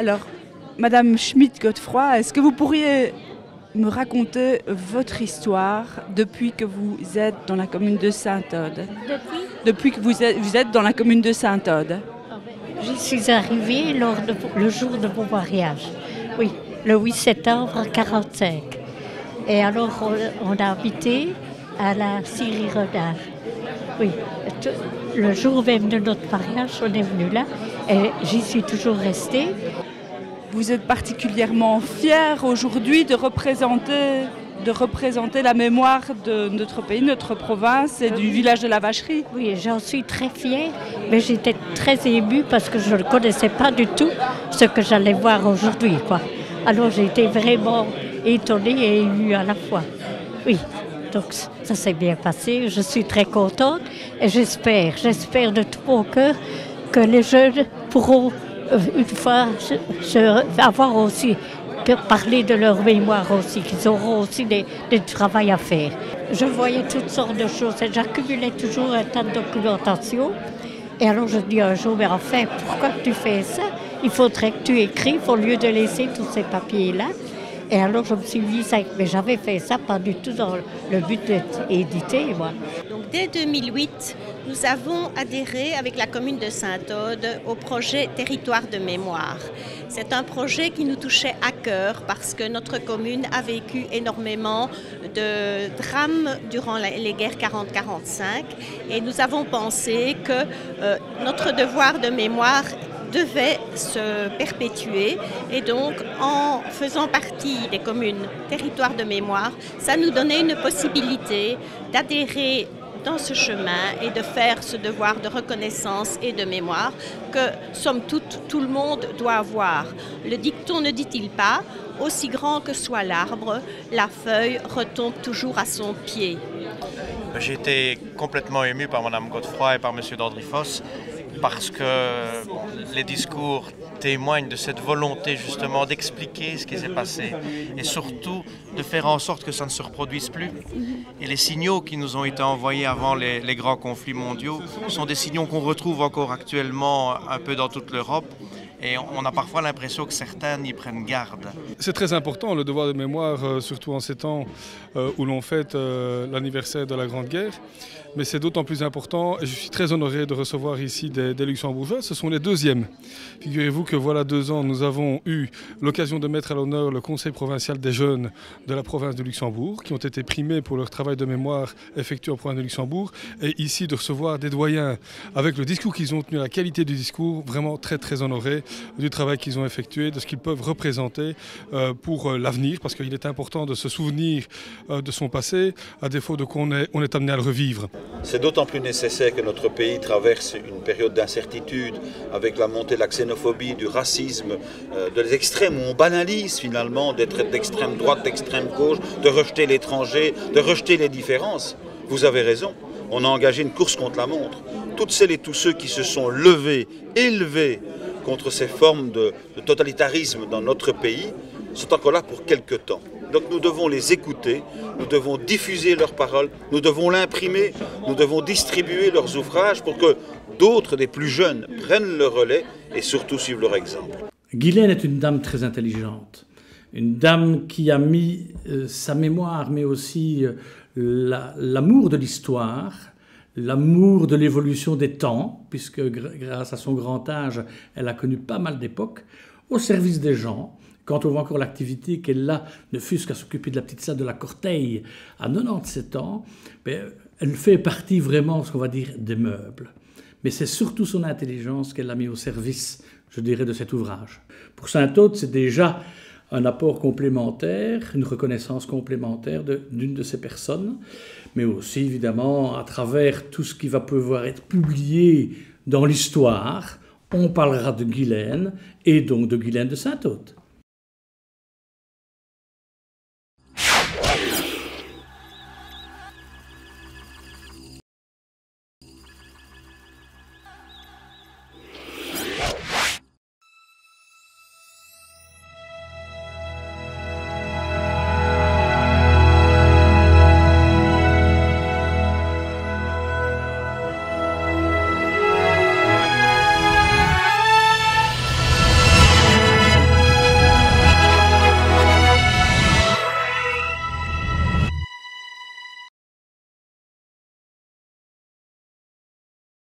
Alors, Madame Schmidt-Godefroy, est-ce que vous pourriez me raconter votre histoire depuis que vous êtes dans la commune de Saint-Aude? Depuis que vous êtes dans la commune de Saint-Aude. J'y suis arrivée le jour de mon mariage. Oui, le 8 septembre 1945. Et alors, on a habité à la Syrie Renard. Oui, le jour même de notre mariage, on est venu là et j'y suis toujours restée. Vous êtes particulièrement fière aujourd'hui de représenter la mémoire de notre pays, notre province et du village de la Vacherie. Oui, j'en suis très fière, mais j'étais très émue parce que je ne connaissais pas du tout ce que j'allais voir aujourd'hui, quoi. Alors j'ai été vraiment étonnée et émue à la fois. Oui, donc ça s'est bien passé, je suis très contente et j'espère de tout mon cœur que les jeunes pourront une fois avoir aussi, parler de leur mémoire aussi, qu'ils auront aussi des travail à faire. Je voyais toutes sortes de choses et j'accumulais toujours un tas de documentation. Et alors je dis un jour, mais enfin, pourquoi tu fais ça? Il faudrait que tu écrives au lieu de laisser tous ces papiers-là. Et alors je me suis dit, mais j'avais fait ça pas du tout dans le but d'être édité, moi. Donc dès 2008, nous avons adhéré avec la commune de Saint-Aude au projet Territoire de mémoire. C'est un projet qui nous touchait à cœur parce que notre commune a vécu énormément de drames durant les guerres 40-45 et nous avons pensé que notre devoir de mémoire devait se perpétuer et donc en faisant partie des communes territoires de mémoire, ça nous donnait une possibilité d'adhérer dans ce chemin et de faire ce devoir de reconnaissance et de mémoire que, somme toute, tout le monde doit avoir. Le dicton ne dit-il pas, aussi grand que soit l'arbre, la feuille retombe toujours à son pied. J'ai été complètement ému par Mme Godefroy et par M. Dandrifos parce que les discours témoignent de cette volonté justement d'expliquer ce qui s'est passé et surtout de faire en sorte que ça ne se reproduise plus. Et les signaux qui nous ont été envoyés avant les grands conflits mondiaux sont des signaux qu'on retrouve encore actuellement un peu dans toute l'Europe. Et on a parfois l'impression que certains y prennent garde. C'est très important le devoir de mémoire, surtout en ces temps où l'on fête l'anniversaire de la Grande Guerre. Mais c'est d'autant plus important, et je suis très honoré de recevoir ici des Luxembourgeois. Ce sont les deuxièmes. Figurez-vous que voilà 2 ans, nous avons eu l'occasion de mettre à l'honneur le Conseil provincial des jeunes de la province de Luxembourg, qui ont été primés pour leur travail de mémoire effectué en province de Luxembourg. Et ici, de recevoir des doyens avec le discours qu'ils ont tenu, la qualité du discours, vraiment très très honoré du travail qu'ils ont effectué, de ce qu'ils peuvent représenter pour l'avenir, parce qu'il est important de se souvenir de son passé, à défaut de qu'on est amené à le revivre. C'est d'autant plus nécessaire que notre pays traverse une période d'incertitude avec la montée de la xénophobie, du racisme, de l'extrême où on banalise finalement d'être d'extrême droite, d'extrême gauche, de rejeter l'étranger, de rejeter les différences. Vous avez raison, on a engagé une course contre la montre. Toutes celles et tous ceux qui se sont élevés contre ces formes de totalitarisme dans notre pays sont encore là pour quelque temps. Donc nous devons les écouter, nous devons diffuser leurs paroles, nous devons l'imprimer, nous devons distribuer leurs ouvrages pour que d'autres, des plus jeunes, prennent le relais et surtout suivent leur exemple. Guylaine est une dame très intelligente, une dame qui a mis sa mémoire, mais aussi l'amour de l'histoire, l'amour de l'évolution des temps, puisque grâce à son grand âge, elle a connu pas mal d'époques, au service des gens. Quand on voit encore l'activité qu'elle a, ne fût-ce qu'à s'occuper de la petite salle de la Corteille à 97 ans, elle fait partie vraiment, ce qu'on va dire, des meubles. Mais c'est surtout son intelligence qu'elle a mis au service, je dirais, de cet ouvrage. Pour Saint-Aude, c'est déjà un apport complémentaire, une reconnaissance complémentaire d'une de ces personnes, mais aussi, évidemment, à travers tout ce qui va pouvoir être publié dans l'histoire, on parlera de Guylaine et donc de Guylaine de Saint-Aude.